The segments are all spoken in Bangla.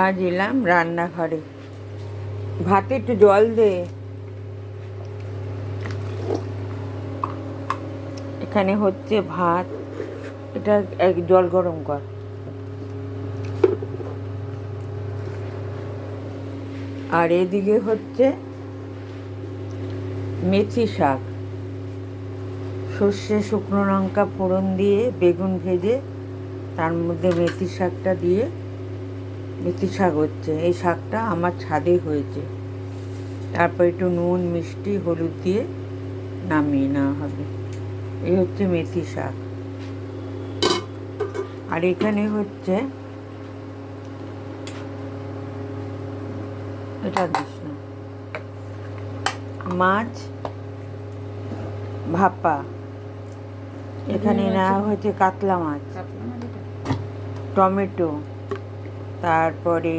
আজ এলাম রান্নাঘরে। ভাতে একটু জল দে। এখানে হচ্ছে ভাত, এটা জল গরম কর। আর এদিকে হচ্ছে মেথি শাক, সর্ষে শুকনো লঙ্কা ফোড়ন দিয়ে বেগুন ভেজে তার মধ্যে মেথি শাকটা দিয়ে মেথি শাক হচ্ছে। এই শাকটা আমার ছাদে হয়েছে। তারপর একটু নুন মিষ্টি হলুদ দিয়ে নামিয়ে নেওয়া হবে। এই হচ্ছে মেথি শাক। আর এখানে হচ্ছে এটা দিস না, মাছ ভাপা। এখানে নেওয়া হয়েছে কাতলা মাছ, টমেটো, তারপরে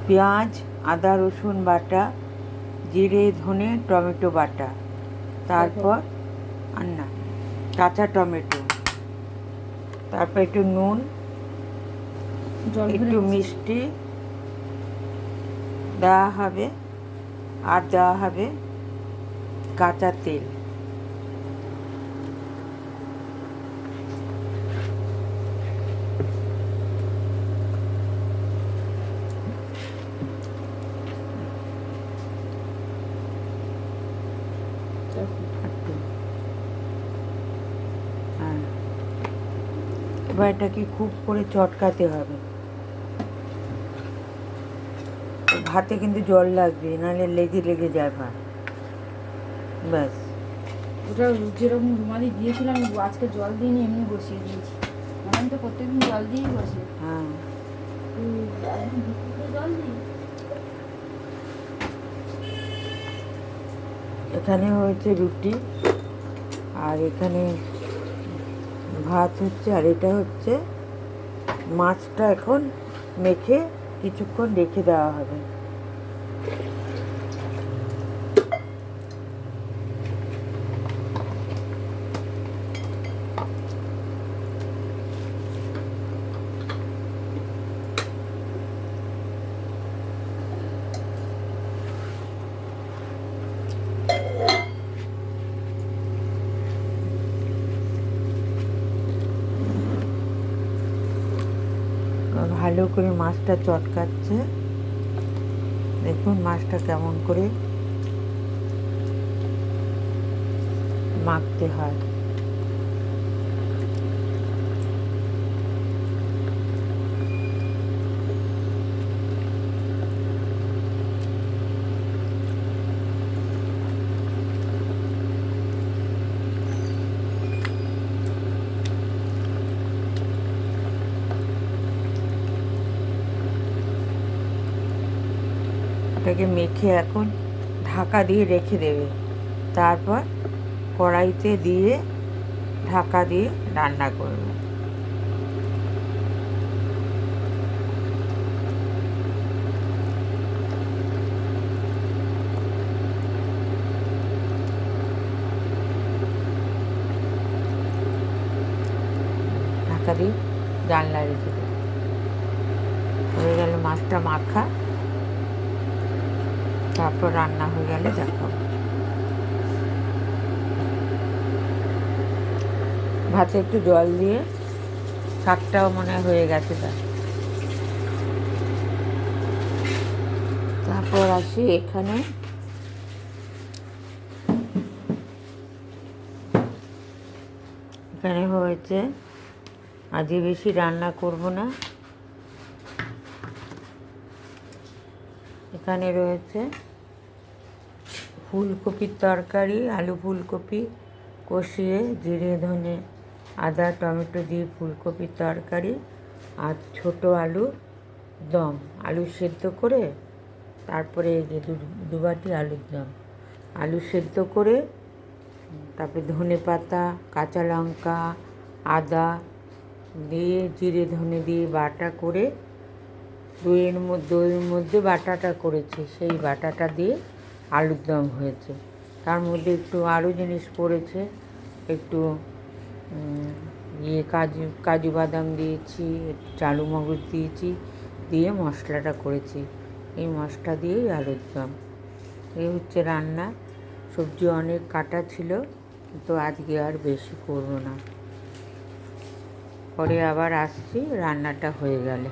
পেঁয়াজ আদা রসুন বাটা, জিরে ধনে টমেটো বাটা, তারপর আর না কাঁচা টমেটো, তারপর একটু নুন একটু মিষ্টি দেওয়া হবে, আর দেওয়া হবে কাঁচা তেল। এবার এটাকে খুব করে চটকাতে হবে। ভাতে কিন্তু জল লাগবে, নাহলে লেগে লেগে যায় ভাত। ব্যাস। ওটা যেরকম রুমালি দিয়েছিলাম আজকে জল দিইনি, এমনি বসিয়ে দিয়েছি। আমি তো প্রত্যেকদিন জল দিয়েই বসে। হ্যাঁ, জল দিই। এখানে হয়েছে রুটি, আর এখানে ভাত হচ্ছে, আর এটা হচ্ছে মাছটা এখন মেখে কিছুক্ষণ রেখে দেওয়া হবে। ভালো করে মাছটা চটকাচ্ছে। দেখুন মাছটা কেমন করে মাখতে হয়। এটাকে মেখে এখন ঢাকা দিয়ে রেখে দেবে। তারপর কড়াইতে দিয়ে ঢাকা দিয়ে রান্না করবে। ঢাকা দিয়ে জানলা রেখে দেবে। হয়ে গেল মাছটা মাখা। তারপর রান্না হয়ে গেলে দেখাবো। ভাতে একটু জল দিয়ে শাকটাও মনে হয়ে গেছে। তারপর আসি এখানে হয়েছে, আজকে বেশি রান্না করব না। এখানে রয়েছে ফুলকপির তরকারি, আলু ফুলকপি কষিয়ে জিরে ধনে আদা টমেটো দিয়ে ফুলকপির তরকারি, আর ছোট আলু দম, আলু সেদ্ধ করে তারপরে এই যে দুবাটি আলুর দম, আলু সেদ্ধ করে তারপরে ধনে পাতা কাঁচা লঙ্কা আদা দিয়ে জিরে ধনে দিয়ে বাটা করে দইয়ের মধ্যে বাটাটা করেছে, সেই বাটাটা দিয়ে আলুর দম হয়েছে। তার মধ্যে একটু আরও জিনিস পড়েছে, একটু কাজু কাজু বাদাম দিয়েছি, একটু চালু মগজ দিয়েছি, দিয়ে মশলাটা করেছি। এই মশলা দিয়েই আলুর দম। এই হচ্ছে রান্না। সবজি অনেক কাটা ছিল, তো আজকে আর বেশি করবো না, পরে আবার আসছি রান্নাটা হয়ে গেলে।